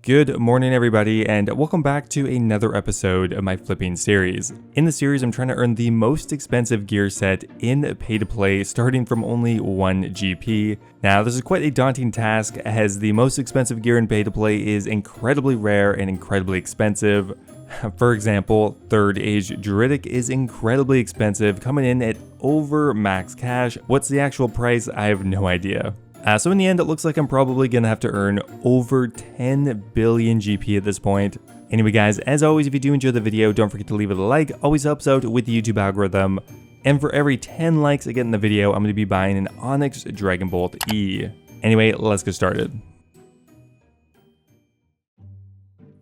Good morning everybody, and welcome back to another episode of my flipping series. In the series, I'm trying to earn the most expensive gear set in pay-to-play, starting from only 1 GP. Now, this is quite a daunting task, as the most expensive gear in pay-to-play is incredibly rare and incredibly expensive. For example, 3rd Age Druidic is incredibly expensive, coming in at over max cash. What's the actual price? I have no idea. So in the end, it looks like I'm probably going to have to earn over 10 billion GP at this point. Anyway guys, as always, if you do enjoy the video, don't forget to leave it a like. Always helps out with the YouTube algorithm. And for every 10 likes I get in the video, I'm going to be buying an Onyx Dragonbolt E. Anyway, let's get started.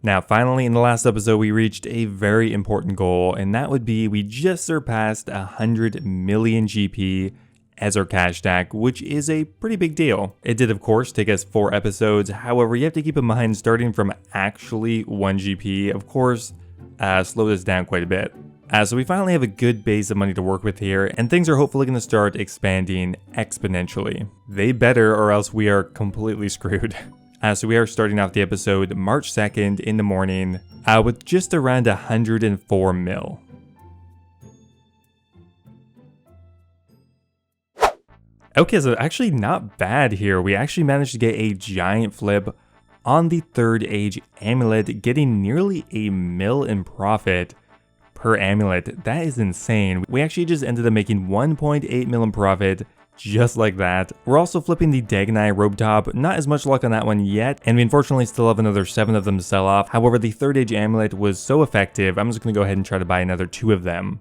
Now finally, in the last episode, we reached a very important goal, and that would be we just surpassed 100 million GP as our cash stack, which is a pretty big deal. It did of course take us 4 episodes, however you have to keep in mind starting from actually 1 GP, of course, slowed us down quite a bit. So we finally have a good base of money to work with here, and things are hopefully going to start expanding exponentially. They better, or else we are completely screwed. So we are starting off the episode March 2nd in the morning with just around 104 mil. Okay, so actually not bad here. We actually managed to get a giant flip on the 3rd Age amulet, getting nearly a mil in profit per amulet. That is insane. We actually just ended up making 1.8 mil in profit just like that. We're also flipping the Dagonite robe top. Not as much luck on that one yet, and we unfortunately still have another 7 of them to sell off. However, the 3rd Age amulet was so effective, I'm just going to go ahead and try to buy another 2 of them.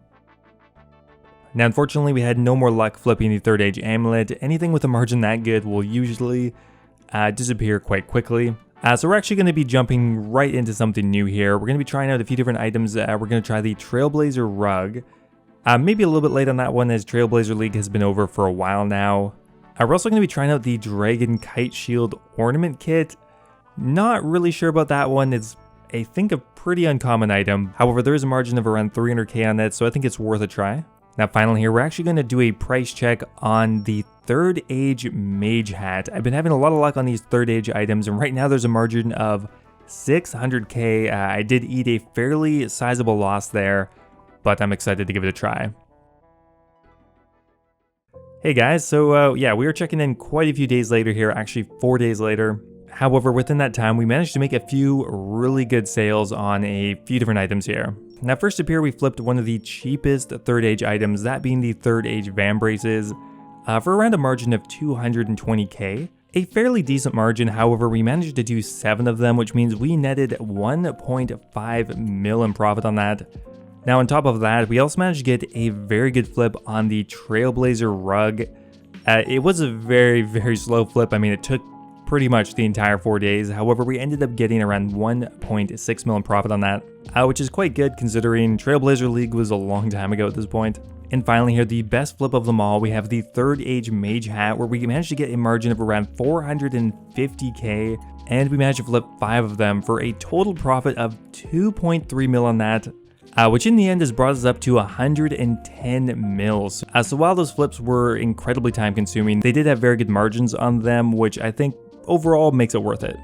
Now, unfortunately, we had no more luck flipping the 3rd Age amulet. Anything with a margin that good will usually disappear quite quickly. So we're actually going to be jumping right into something new here. We're going to be trying out a few different items. We're going to try the Trailblazer rug. Maybe a little bit late on that one, as Trailblazer League has been over for a while now. We're also going to be trying out the Dragon Kite Shield ornament kit. Not really sure about that one. It's, I think, a pretty uncommon item. However, there is a margin of around 300k on it, so I think it's worth a try. Now finally here, we're actually going to do a price check on the 3rd Age Mage Hat. I've been having a lot of luck on these 3rd Age items, and right now there's a margin of 600k. I did eat a fairly sizable loss there, but I'm excited to give it a try. Hey guys, so yeah, we are checking in quite a few days later here, actually 4 days later. However, within that time, we managed to make a few really good sales on a few different items here. Now first up here, we flipped one of the cheapest 3rd Age items, that being the 3rd Age Van Braces, for around a margin of 220k. A fairly decent margin, however, we managed to do 7 of them, which means we netted 1.5 mil in profit on that. Now on top of that, we also managed to get a very good flip on the Trailblazer rug. It was a very slow flip. I mean, it took pretty much the entire 4 days. However, we ended up getting around 1.6 mil in profit on that, which is quite good considering Trailblazer League was a long time ago at this point. And finally here, the best flip of them all, we have the 3rd Age Mage Hat, where we managed to get a margin of around 450k, and we managed to flip 5 of them for a total profit of 2.3 mil on that, which in the end has brought us up to 110 mils. So while those flips were incredibly time consuming, they did have very good margins on them, which I think overall makes it worth it.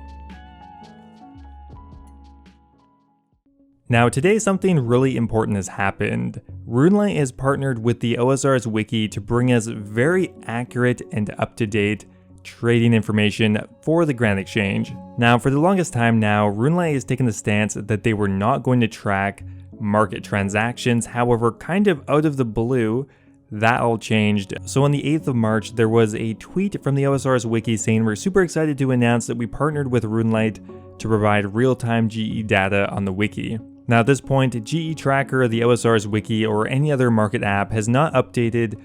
Now today, something really important has happened. RuneLite has partnered with the OSRS wiki to bring us very accurate and up-to-date trading information for the Grand Exchange. Now for the longest time now, RuneLite has taken the stance that they were not going to track market transactions. However, kind of out of the blue, that all changed. So on the 8th of March, there was a tweet from the OSRS wiki saying we're super excited to announce that we partnered with RuneLite to provide real-time GE data on the wiki. Now at this point, GE Tracker, the OSRS wiki, or any other market app has not updated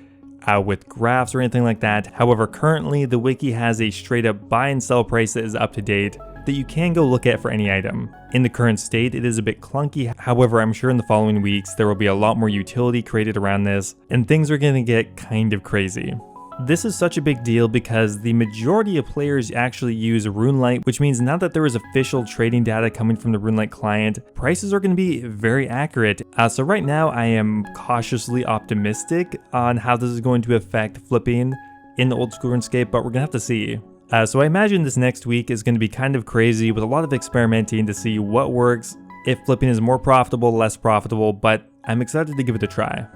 with graphs or anything like that. However, currently the wiki has a straight up buy and sell price that is up to date that you can go look at for any item. In the current state, it is a bit clunky. However, I'm sure in the following weeks, there will be a lot more utility created around this, and things are going to get kind of crazy. This is such a big deal because the majority of players actually use RuneLite, which means now that there is official trading data coming from the RuneLite client, prices are going to be very accurate. So right now I am cautiously optimistic on how this is going to affect flipping in the old school RuneScape, but we're going to have to see. So I imagine this next week is going to be kind of crazy with a lot of experimenting to see what works, if flipping is more profitable, less profitable, but I'm excited to give it a try.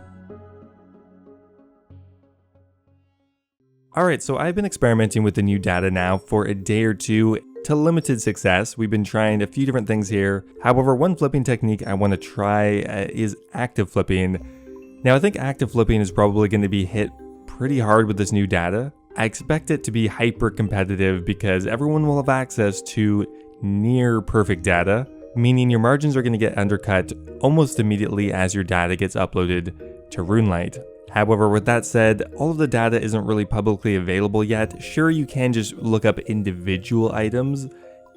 Alright, so I've been experimenting with the new data now for a day or two to limited success. We've been trying a few different things here. However, one flipping technique I want to try is active flipping. Now I think active flipping is probably going to be hit pretty hard with this new data. I expect it to be hyper competitive because everyone will have access to near perfect data, meaning your margins are going to get undercut almost immediately as your data gets uploaded to RuneLite. However, with that said, all of the data isn't really publicly available yet. Sure, you can just look up individual items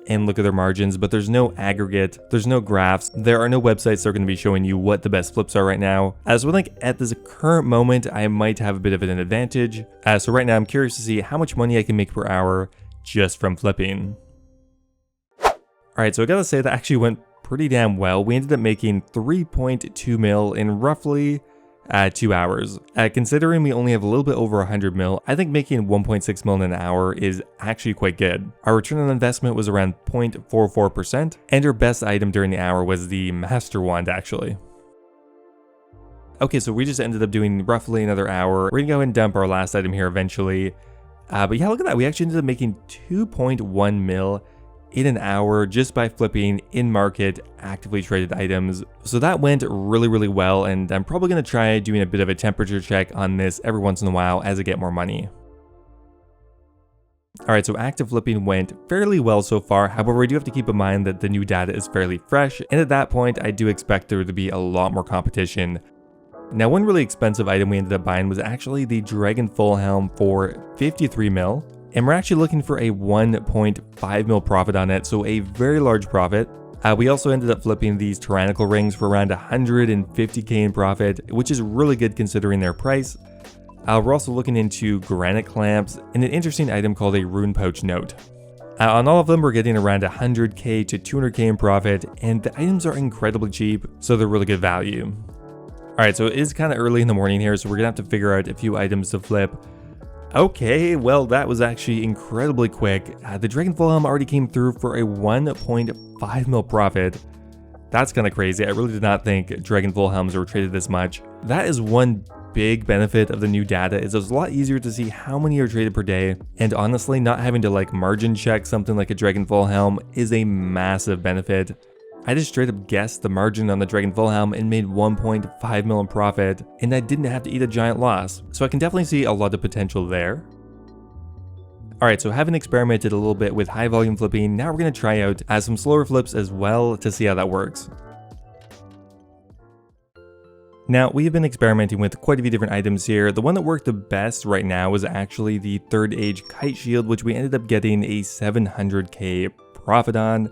and look at their margins, but there's no aggregate, there's no graphs, there are no websites that are going to be showing you what the best flips are right now. So I think at this current moment, I might have a bit of an advantage. So right now I'm curious to see how much money I can make per hour just from flipping. Alright, so I gotta say that actually went pretty damn well. We ended up making 3.2 mil in roughly 2 hours. Considering we only have a little bit over 100 mil, I think making 1.6 mil in an hour is actually quite good. Our return on investment was around 0.44%, and our best item during the hour was the Master Wand actually. Okay, so we just ended up doing roughly another hour. We're gonna go ahead and dump our last item here eventually. But yeah, look at that. We actually ended up making 2.1 mil in an hour just by flipping in-market actively traded items. So that went really well, and I'm probably going to try doing a bit of a temperature check on this every once in a while as I get more money. Alright, so active flipping went fairly well so far. However, we do have to keep in mind that the new data is fairly fresh, and at that point I do expect there to be a lot more competition. Now, one really expensive item we ended up buying was actually the Dragon Full Helm for 53 mil. And we're actually looking for a 1.5 mil profit on it, so a very large profit. We also ended up flipping these tyrannical rings for around 150k in profit, which is really good considering their price. We're also looking into granite clamps and an interesting item called a rune pouch note. On all of them, we're getting around 100k to 200k in profit, and the items are incredibly cheap, so they're really good value. Alright, so it is kind of early in the morning here, so we're gonna have to figure out a few items to flip. Okay, well that was actually incredibly quick. The Dragon Full Helm already came through for a 1.5 mil profit. That's kind of crazy. I really did not think Dragon Full Helms were traded this much. That is one big benefit of the new data, is it's a lot easier to see how many are traded per day, and honestly not having to like margin check something like a Dragon Full Helm is a massive benefit. I just straight up guessed the margin on the Dragon Full Helm and made 1.5 mil in profit, and I didn't have to eat a giant loss, so I can definitely see a lot of potential there. Alright, so having experimented a little bit with high volume flipping, now we're going to try out some slower flips as well to see how that works. Now, we have been experimenting with quite a few different items here. The one that worked the best right now was actually the Third Age Kite Shield, which we ended up getting a 700k profit on.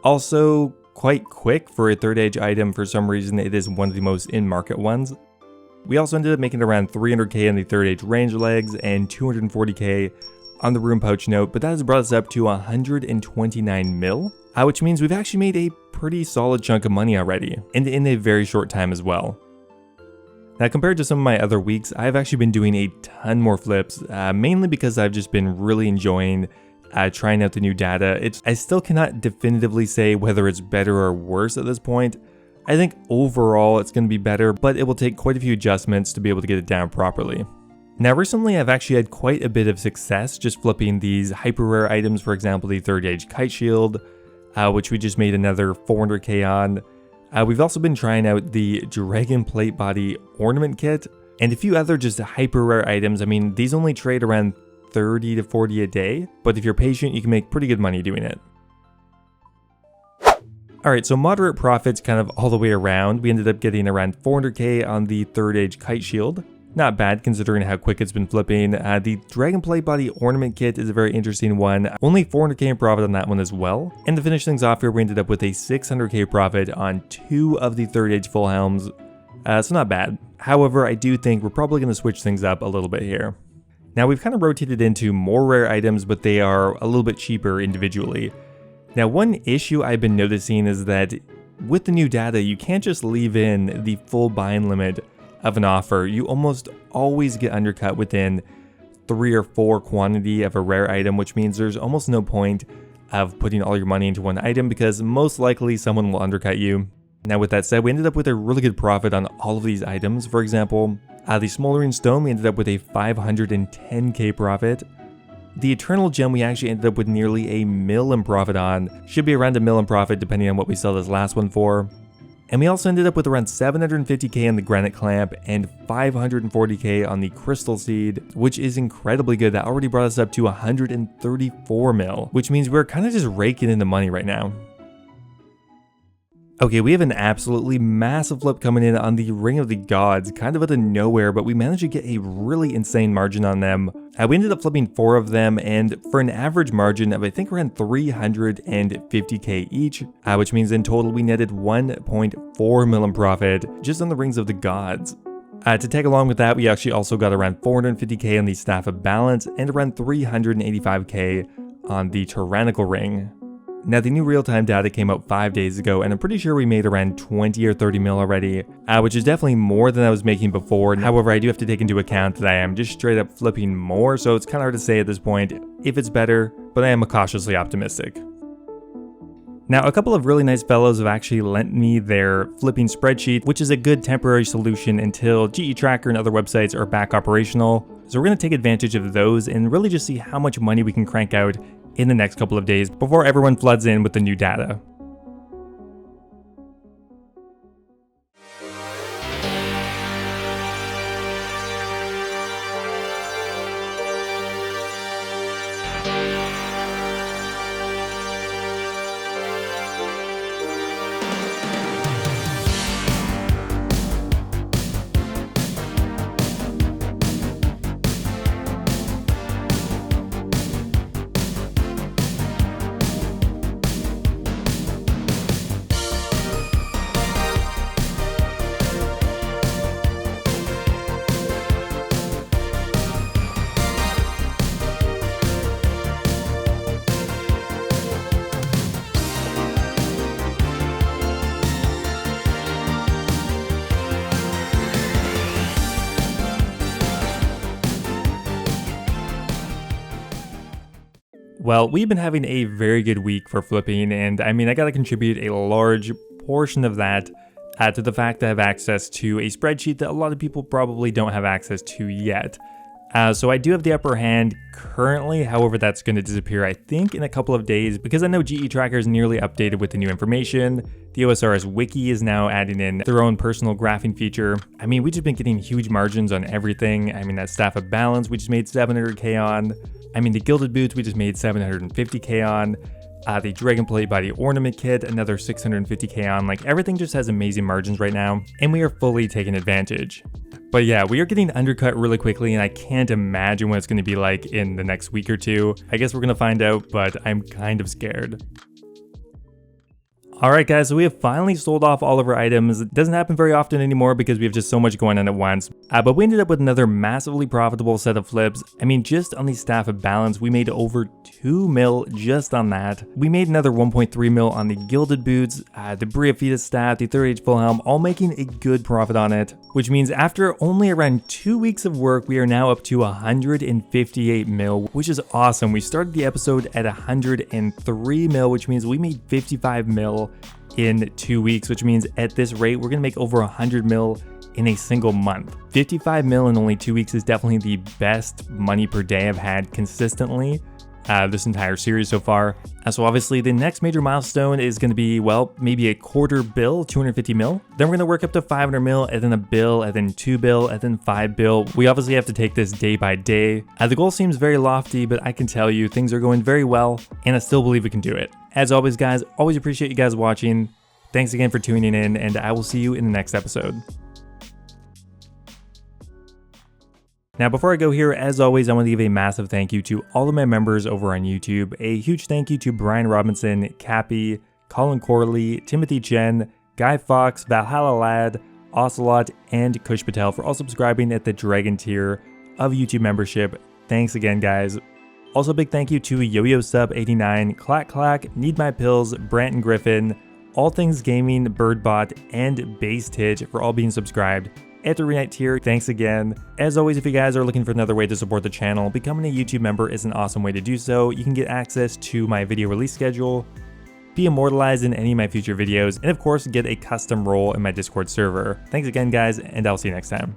Also, quite quick for a Third Age item. For some reason, it is one of the most in-market ones. We also ended up making around 300k on the Third Age range legs and 240k on the rune pouch note, but that has brought us up to 129 mil, which means we've actually made a pretty solid chunk of money already, and in a very short time as well. Now, compared to some of my other weeks, I've actually been doing a ton more flips, mainly because I've just been really enjoying trying out the new data. I still cannot definitively say whether it's better or worse at this point. I think overall it's going to be better, but it will take quite a few adjustments to be able to get it down properly. Now, recently I've actually had quite a bit of success just flipping these hyper rare items, for example the Third Age Kite Shield, which we just made another 400k on. We've also been trying out the Dragon Plate Body Ornament Kit, and a few other just hyper rare items. I mean, these only trade around 30 to 40 a day, but if you're patient, you can make pretty good money doing it. Alright, so moderate profits kind of all the way around. We ended up getting around 400k on the Third Age Kite Shield. Not bad considering how quick it's been flipping. The Dragon Plate Body Ornament Kit is a very interesting one. Only 400k in profit on that one as well. And to finish things off here, we ended up with a 600k profit on 2 of the Third Age Full Helms. So not bad. However, I do think we're probably going to switch things up a little bit here. Now, we've kind of rotated into more rare items, but they are a little bit cheaper individually. Now, one issue I've been noticing is that with the new data, you can't just leave in the full buying limit of an offer. You almost always get undercut within 3 or 4 quantity of a rare item, which means there's almost no point of putting all your money into one item because most likely someone will undercut you. Now with that said, we ended up with a really good profit on all of these items. For example, the Smoldering Stone, we ended up with a 510k profit. The Eternal Gem, we actually ended up with nearly a mil in profit on. Should be around a mil in profit depending on what we sell this last one for. And we also ended up with around 750k on the Granite Clamp and 540k on the Crystal Seed, which is incredibly good. That already brought us up to 134 mil, which means we're kind of just raking in the money right now. Okay, we have an absolutely massive flip coming in on the Ring of the Gods, kind of out of nowhere, but we managed to get a really insane margin on them. We ended up flipping 4 of them, and for an average margin of I think around 350k each, which means in total we netted 1.4 million profit just on the Rings of the Gods. To tag along with that, we actually also got around 450k on the Staff of Balance and around 385k on the Tyrannical Ring. Now the new real-time data came out 5 days ago, and I'm pretty sure we made around 20 or 30 mil already, which is definitely more than I was making before. However, I do have to take into account that I am just straight up flipping more, so it's kind of hard to say at this point if it's better, but I am cautiously optimistic. Now, a couple of really nice fellows have actually lent me their flipping spreadsheet, which is a good temporary solution until GE Tracker and other websites are back operational. So we're going to take advantage of those and really just see how much money we can crank out in the next couple of days before everyone floods in with the new data. Well, we've been having a very good week for flipping, and I mean, I gotta contribute a large portion of that to the fact that I have access to a spreadsheet that a lot of people probably don't have access to yet. So I do have the upper hand currently, however that's going to disappear I think in a couple of days because I know GE Tracker is nearly updated with the new information. The OSRS wiki is now adding in their own personal graphing feature. I mean, we've just been getting huge margins on everything. I mean, that Staff of Balance we just made 700k on. I mean, the Gilded Boots we just made 750k on. The Dragonplate Body Ornament Kit, another 650k on. Like, everything just has amazing margins right now, and we are fully taking advantage. But yeah, we are getting undercut really quickly, and I can't imagine what it's going to be like in the next week or two. I guess we're going to find out, but I'm kind of scared. Alright guys, so we have finally sold off all of our items. It doesn't happen very often anymore because we have just so much going on at once. But we ended up with another massively profitable set of flips. I mean, just on the Staff of Balance, we made over 2 mil just on that. We made another 1.3 mil on the Gilded Boots, the Bria Feta Staff, the 3rd Age Full Helm, all making a good profit on it. Which means after only around 2 weeks of work, we are now up to 158 mil, which is awesome. We started the episode at 103 mil, which means we made 55 mil in 2 weeks, which means at this rate, we're gonna make over 100 mil in a single month. 55 mil in only 2 weeks is definitely the best money per day I've had consistently this entire series so far. So obviously the next major milestone is going to be, well, maybe a quarter bill, 250 mil. Then we're going to work up to 500 mil, and then a bill, and then 2 bill, and then 5 bill. We obviously have to take this day by day. The goal seems very lofty, but I can tell you things are going very well, and I still believe we can do it. As always, guys, always appreciate you guys watching. Thanks again for tuning in, and I will see you in the next episode. Now, before I go here, as always, I want to give a massive thank you to all of my members over on YouTube. A huge thank you to Brian Robinson, Cappy, Colin Corley, Timothy Chen, Guy Fox, Valhalla Lad, Ocelot, and Kush Patel for all subscribing at the Dragon tier of YouTube membership. Thanks again, guys. Also, big thank you to Yo-Yo Sub 89, Clack Clack, Need My Pills, Branton Griffin, All Things Gaming, Birdbot, and Base Titch for all being subscribed. at the RuneLite tier. Thanks again. As always, if you guys are looking for another way to support the channel, becoming a YouTube member is an awesome way to do so. You can get access to my video release schedule, be immortalized in any of my future videos, and of course, get a custom role in my Discord server. Thanks again, guys, and I'll see you next time.